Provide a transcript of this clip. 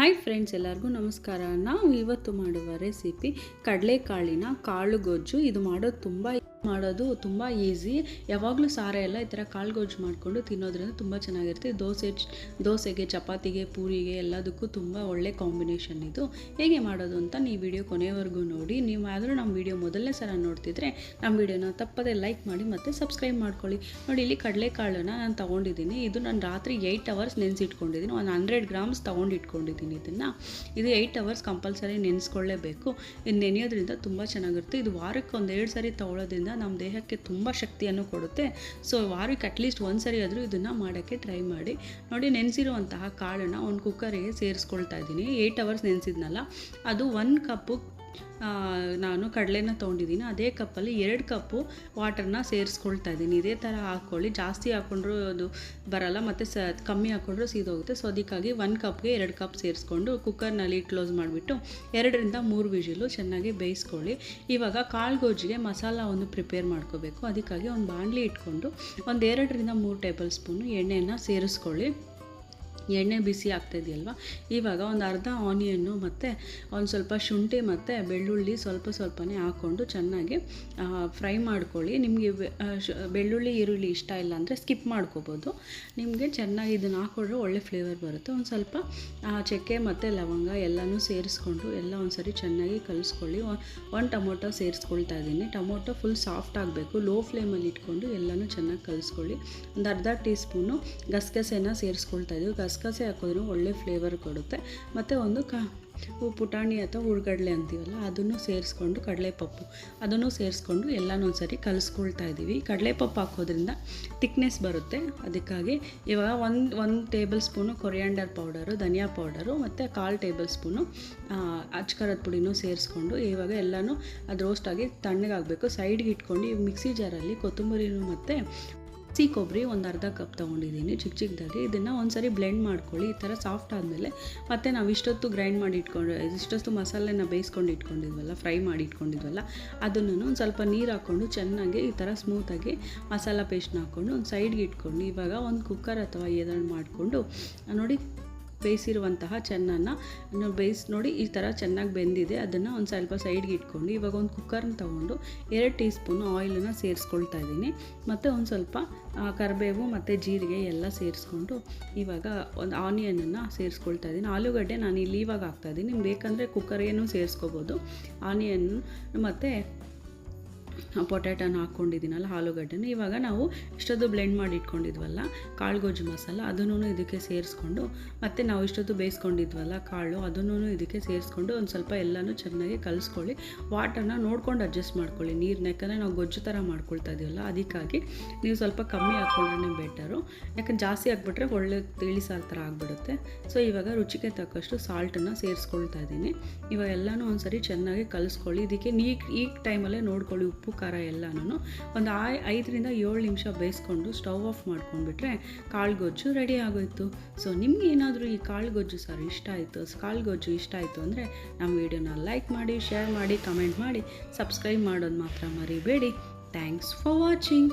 Hi friends, ಎಲ್ಲರಿಗೂ ನಮಸ್ಕಾರ. ನಾವು ಇವತ್ತು ಮಾಡುವ ರೆಸಿಪಿ ಕಡಲೆಕಾಳಿನ ಕಾಳು ಗೊಜ್ಜು. ಇದು ಮಾಡೋದು ತುಂಬ ಈಸಿ. ಯಾವಾಗಲೂ ಸಾರೆ ಎಲ್ಲ ಈ ಥರ ಕಾಳು ಗೊಜ್ಜು ಮಾಡಿಕೊಂಡು ತಿನ್ನೋದ್ರಿಂದ ತುಂಬ ಚೆನ್ನಾಗಿರುತ್ತೆ. ದೋಸೆಗೆ, ಚಪಾತಿಗೆ, ಪೂರಿಗೆ ಎಲ್ಲದಕ್ಕೂ ತುಂಬ ಒಳ್ಳೆ ಕಾಂಬಿನೇಷನ್ ಇದು. ಹೇಗೆ ಮಾಡೋದು ಅಂತ ನೀವು ವಿಡಿಯೋ ಕೊನೆಯವರೆಗೂ ನೋಡಿ. ನೀವು ಆದರೂ ನಮ್ಮ ವಿಡಿಯೋ ಮೊದಲನೇ ಸಲ ನೋಡ್ತಿದ್ರೆ ನಮ್ಮ ವಿಡಿಯೋನ ತಪ್ಪದೇ ಲೈಕ್ ಮಾಡಿ ಮತ್ತು ಸಬ್ಸ್ಕ್ರೈಬ್ ಮಾಡ್ಕೊಳ್ಳಿ. ನೋಡಿ, ಇಲ್ಲಿ ಕಡಲೆಕಾಳನ್ನು ನಾನು ತೊಗೊಂಡಿದ್ದೀನಿ. ಇದು ನಾನು ರಾತ್ರಿ 8 hours ನೆನೆಸಿಟ್ಕೊಂಡಿದ್ದೀನಿ. ಒಂದು 100 grams ತೊಗೊಂಡಿಟ್ಕೊಂಡಿದ್ದೀನಿ. ಇದು 8 hours ಕಂಪಲ್ಸರಿ ನೆನೆಸ್ಕೊಳ್ಳೇಬೇಕು. ಇದು ನೆನೆಯೋದ್ರಿಂದ ತುಂಬ ಚೆನ್ನಾಗಿರುತ್ತೆ. ಇದು ವಾರಕ್ಕೆ 1-2 ಸರಿ ತೊಗೊಳೋದ್ರಿಂದ ನಮ್ಮ ದೇಹಕ್ಕೆ ತುಂಬ ಶಕ್ತಿಯನ್ನು ಕೊಡುತ್ತೆ. ಸೊ ವಾರಕ್ಕೆ ಅಟ್ಲೀಸ್ಟ್ 1 ಸರಿ ಆದರೂ ಇದನ್ನು ಮಾಡೋಕ್ಕೆ ಟ್ರೈ ಮಾಡಿ. ನೋಡಿ, ನೆನೆಸಿರುವಂತಹ ಕಾಳನ್ನು ಒಂದು ಕುಕ್ಕರಿಗೆ ಸೇರಿಸ್ಕೊಳ್ತಾ ಇದ್ದೀನಿ. 8 hours ನೆನೆಸಿದ್ನಲ್ಲ, ಅದು 1 ಕಪ್ಪು ನಾನು ಕಡಲೆನ ತೊಗೊಂಡಿದ್ದೀನಿ. ಅದೇ ಕಪ್ಪಲ್ಲಿ 2 ಕಪ್ಪು ವಾಟರ್ನ ಸೇರಿಸ್ಕೊಳ್ತಾ ಇದ್ದೀನಿ. ಇದೇ ಥರ ಹಾಕ್ಕೊಳ್ಳಿ. ಜಾಸ್ತಿ ಹಾಕ್ಕೊಂಡ್ರೂ ಅದು ಬರಲ್ಲ, ಮತ್ತು ಕಮ್ಮಿ ಹಾಕ್ಕೊಂಡ್ರೂ ಸೀದೋಗುತ್ತೆ. ಸೊ ಅದಕ್ಕಾಗಿ 1 ಕಪ್ಗೆ 2 ಕಪ್ ಸೇರಿಸ್ಕೊಂಡು ಕುಕ್ಕರ್ನಲ್ಲಿ ಕ್ಲೋಸ್ ಮಾಡಿಬಿಟ್ಟು 2-3 ವಿಷಿಲು ಚೆನ್ನಾಗಿ ಬೇಯಿಸ್ಕೊಳ್ಳಿ. ಇವಾಗ ಕಾಳು ಗೊಜ್ಜಿಗೆ ಮಸಾಲವನ್ನು ಪ್ರಿಪೇರ್ ಮಾಡ್ಕೋಬೇಕು. ಅದಕ್ಕಾಗಿ ಒಂದು ಬಾಣಲಿ ಇಟ್ಕೊಂಡು ಒಂದು 2-3 ಟೇಬಲ್ ಸ್ಪೂನು ಎಣ್ಣೆನ ಸೇರಿಸ್ಕೊಳ್ಳಿ. ಎಣ್ಣೆ ಬಿಸಿ ಆಗ್ತಾಯಿದೆಯಲ್ವ, ಇವಾಗ ಒಂದು ಅರ್ಧ ಆನಿಯನ್ನು ಮತ್ತು ಒಂದು ಸ್ವಲ್ಪ ಶುಂಠಿ ಮತ್ತು ಬೆಳ್ಳುಳ್ಳಿ ಸ್ವಲ್ಪನೇ ಹಾಕ್ಕೊಂಡು ಚೆನ್ನಾಗಿ ಫ್ರೈ ಮಾಡ್ಕೊಳ್ಳಿ. ನಿಮಗೆ ಬೆಳ್ಳುಳ್ಳಿ ಈರುಳ್ಳಿ ಇಷ್ಟ ಇಲ್ಲ ಅಂದರೆ ಸ್ಕಿಪ್ ಮಾಡ್ಕೋಬೋದು. ನಿಮಗೆ ಚೆನ್ನಾಗಿ ಇದನ್ನು ಹಾಕ್ಕೊಂಡ್ರೆ ಒಳ್ಳೆ ಫ್ಲೇವರ್ ಬರುತ್ತೆ. ಒಂದು ಸ್ವಲ್ಪ ಚಕ್ಕೆ ಮತ್ತು ಲವಂಗ ಎಲ್ಲನೂ ಸೇರಿಸ್ಕೊಂಡು ಎಲ್ಲ ಒಂದು ಸರಿ ಚೆನ್ನಾಗಿ ಕಲಿಸ್ಕೊಳ್ಳಿ. ಒಂದು ಟೊಮೊಟೊ ಸೇರಿಸ್ಕೊಳ್ತಾ ಇದ್ದೀನಿ. ಟೊಮೊಟೊ ಫುಲ್ ಸಾಫ್ಟ್ ಆಗಬೇಕು. ಲೋ ಫ್ಲೇಮಲ್ಲಿ ಇಟ್ಕೊಂಡು ಎಲ್ಲನೂ ಚೆನ್ನಾಗಿ ಕಲಿಸ್ಕೊಳ್ಳಿ. ಒಂದು ಅರ್ಧ ಟೀ ಸ್ಪೂನು ಗಸಗಸೆನ ಸೇರಿಸ್ಕೊಳ್ತಾ ಇದ್ದೀವಿ. ಗಸಗಸೆ ಹಾಕೋದ್ರೂ ಒಳ್ಳೆ ಫ್ಲೇವರ್ ಕೊಡುತ್ತೆ. ಮತ್ತು ಒಂದು ಪುಟಾಣಿ ಅಥವಾ ಹುಳ್ಗಡ್ಲೆ ಅಂತೀವಲ್ಲ, ಅದನ್ನು ಸೇರಿಸ್ಕೊಂಡು ಕಡಲೆಪಪ್ಪು ಅದನ್ನು ಸೇರಿಸ್ಕೊಂಡು ಎಲ್ಲನೂ ಒಂದು ಸರಿ ಕಲಿಸ್ಕೊಳ್ತಾ ಇದ್ದೀವಿ. ಕಡಲೆಪಪ್ಪು ಹಾಕೋದ್ರಿಂದ ತಿಕ್ನೆಸ್ ಬರುತ್ತೆ. ಅದಕ್ಕಾಗಿ ಇವಾಗ ಒಂದು ಟೇಬಲ್ ಸ್ಪೂನು ಕೊರಿಯಾಂಡರ್ ಪೌಡರು, ಧನಿಯಾ ಪೌಡರು ಮತ್ತು 1/4 ಟೇಬಲ್ ಸ್ಪೂನು ಅಚ್ಕಾರದ ಪುಡಿನೂ ಸೇರಿಸ್ಕೊಂಡು ಇವಾಗ ಎಲ್ಲನೂ ಅದು ರೋಸ್ಟಾಗಿ ತಣ್ಣಗಾಗಬೇಕು. ಸೈಡ್ಗೆ ಇಟ್ಕೊಂಡು ಮಿಕ್ಸಿ ಜಾರಲ್ಲಿ ಕೊತ್ತಂಬರಿನೂ ಮತ್ತು ಹಸಿ ಕೊಬ್ಬರಿ ಒಂದು ಅರ್ಧ ಕಪ್ ತೊಗೊಂಡಿದ್ದೀನಿ ಚಿಕ್ಕದಾಗಿ. ಇದನ್ನು ಒಂದು ಸರಿ ಬ್ಲೆಂಡ್ ಮಾಡ್ಕೊಳ್ಳಿ. ಈ ಥರ ಸಾಫ್ಟ್ ಆದಮೇಲೆ ಮತ್ತು ನಾವು ಇಷ್ಟೊತ್ತು ಮಸಾಲೆನ ಬೇಯಿಸ್ಕೊಂಡು ಇಟ್ಕೊಂಡಿದ್ವಲ್ಲ, ಫ್ರೈ ಮಾಡಿ ಇಟ್ಕೊಂಡಿದ್ವಲ್ಲ, ಅದನ್ನು ಒಂದು ಸ್ವಲ್ಪ ನೀರು ಹಾಕ್ಕೊಂಡು ಚೆನ್ನಾಗಿ ಈ ಥರ ಸ್ಮೂತಾಗಿ ಮಸಾಲ ಪೇಸ್ಟ್ನ ಹಾಕ್ಕೊಂಡು ಒಂದು ಸೈಡ್ಗೆ ಇಟ್ಕೊಂಡು ಇವಾಗ ಒಂದು ಕುಕ್ಕರ್ ಅಥವಾ ಏನಾದ್ರು ಮಾಡಿಕೊಂಡು ನೋಡಿ, ಬೇಯಿಸಿರುವಂತಹ ಚೆನ್ನನ್ನು ನೋಡಿ ಈ ಥರ ಚೆನ್ನಾಗಿ ಬೆಂದಿದೆ. ಅದನ್ನು ಒಂದು ಸ್ವಲ್ಪ ಸೈಡ್ಗೆ ಇಟ್ಕೊಂಡು ಇವಾಗ ಒಂದು ಕುಕ್ಕರ್ನ ತೊಗೊಂಡು 2 ಟೀ ಸ್ಪೂನು ಆಯಿಲನ್ನು ಸೇರಿಸ್ಕೊಳ್ತಾ ಇದ್ದೀನಿ. ಮತ್ತು ಒಂದು ಸ್ವಲ್ಪ ಕರಿಬೇವು ಮತ್ತು ಜೀರಿಗೆ ಎಲ್ಲ ಸೇರಿಸ್ಕೊಂಡು ಇವಾಗ ಒಂದು ಆನಿಯನನ್ನು ಸೇರಿಸ್ಕೊಳ್ತಾ ಇದ್ದೀನಿ. ಆಲೂಗಡ್ಡೆ ನಾನು ಇಲ್ಲಿ ಇವಾಗ ಹಾಕ್ತಾಯಿದ್ದೀನಿ. ನಿಮ್ಗೆ ಬೇಕಂದರೆ ಕುಕ್ಕರ್ಗೇನೂ ಸೇರಿಸ್ಕೋಬೋದು. ಆನಿಯನ್ ಮತ್ತು ಪೊಟ್ಯಾಟೋನ ಹಾಕ್ಕೊಂಡಿದ್ದೀನಲ್ಲ, ಆಲೂಗಡ್ಡೆನ ಇವಾಗ ನಾವು ಇಷ್ಟೊತ್ತು ಬ್ಲೆಂಡ್ ಮಾಡಿ ಇಟ್ಕೊಂಡಿದ್ವಲ್ಲ ಕಾಳು ಗೊಜ್ಜು ಮಸಾಲ, ಅದನ್ನು ಇದಕ್ಕೆ ಸೇರಿಸ್ಕೊಂಡು ಮತ್ತು ನಾವು ಇಷ್ಟೊತ್ತು ಬೇಯಿಸ್ಕೊಂಡಿದ್ವಲ್ಲ ಕಾಳು, ಅದನ್ನು ಇದಕ್ಕೆ ಸೇರಿಸ್ಕೊಂಡು ಒಂದು ಸ್ವಲ್ಪ ಎಲ್ಲನೂ ಚೆನ್ನಾಗಿ ಕಲಿಸ್ಕೊಳ್ಳಿ. ವಾಟರ್ನ ನೋಡ್ಕೊಂಡು ಅಡ್ಜಸ್ಟ್ ಮಾಡ್ಕೊಳ್ಳಿ ನೀರನ್ನ. ಯಾಕಂದರೆ ನಾವು ಗೊಜ್ಜು ಥರ ಮಾಡ್ಕೊಳ್ತಾ ಇದೀವಲ್ಲ, ಅದಕ್ಕಾಗಿ ನೀವು ಸ್ವಲ್ಪ ಕಮ್ಮಿ ಹಾಕ್ಕೊಂಡ್ರೆ ಬೆಟರು. ಯಾಕಂದ್ರೆ ಜಾಸ್ತಿ ಹಾಕ್ಬಿಟ್ರೆ ಒಳ್ಳೆ ತಿಳಿ ಸಾರು ಥರ ಆಗಿಬಿಡುತ್ತೆ. ಸೊ ಇವಾಗ ರುಚಿಗೆ ತಕ್ಕಷ್ಟು ಸಾಲ್ಟನ್ನು ಸೇರಿಸ್ಕೊಳ್ತಾ ಇದ್ದೀನಿ. ಇವಾಗ ಎಲ್ಲನೂ ಒಂದು ಸರಿ ಚೆನ್ನಾಗಿ ಕಲಿಸ್ಕೊಳ್ಳಿ. ಇದಕ್ಕೆ ಈ ಟೈಮಲ್ಲೇ ನೋಡ್ಕೊಳ್ಳಿ ಉಪ್ಪು ಖಾರ ಎಲ್ಲನೂ. ಒಂದು 5-7 ನಿಮಿಷ ಬೇಯಿಸ್ಕೊಂಡು ಸ್ಟವ್ ಆಫ್ ಮಾಡ್ಕೊಂಡ್ಬಿಟ್ರೆ ಕಾಳು ಗೊಜ್ಜು ರೆಡಿ ಆಗೋಯ್ತು. ಸೊ ನಿಮ್ಗೆ ಏನಾದರೂ ಈ ಕಾಳು ಗೊಜ್ಜು ಕಾಳು ಗೊಜ್ಜು ಇಷ್ಟ ಆಯಿತು ಅಂದರೆ ನಮ್ಮ ವಿಡಿಯೋನ ಲೈಕ್ ಮಾಡಿ, ಶೇರ್ ಮಾಡಿ, ಕಮೆಂಟ್ ಮಾಡಿ, ಸಬ್ಸ್ಕ್ರೈಬ್ ಮಾಡೋದು ಮಾತ್ರ ಮರಿಬೇಡಿ. Thanks for watching.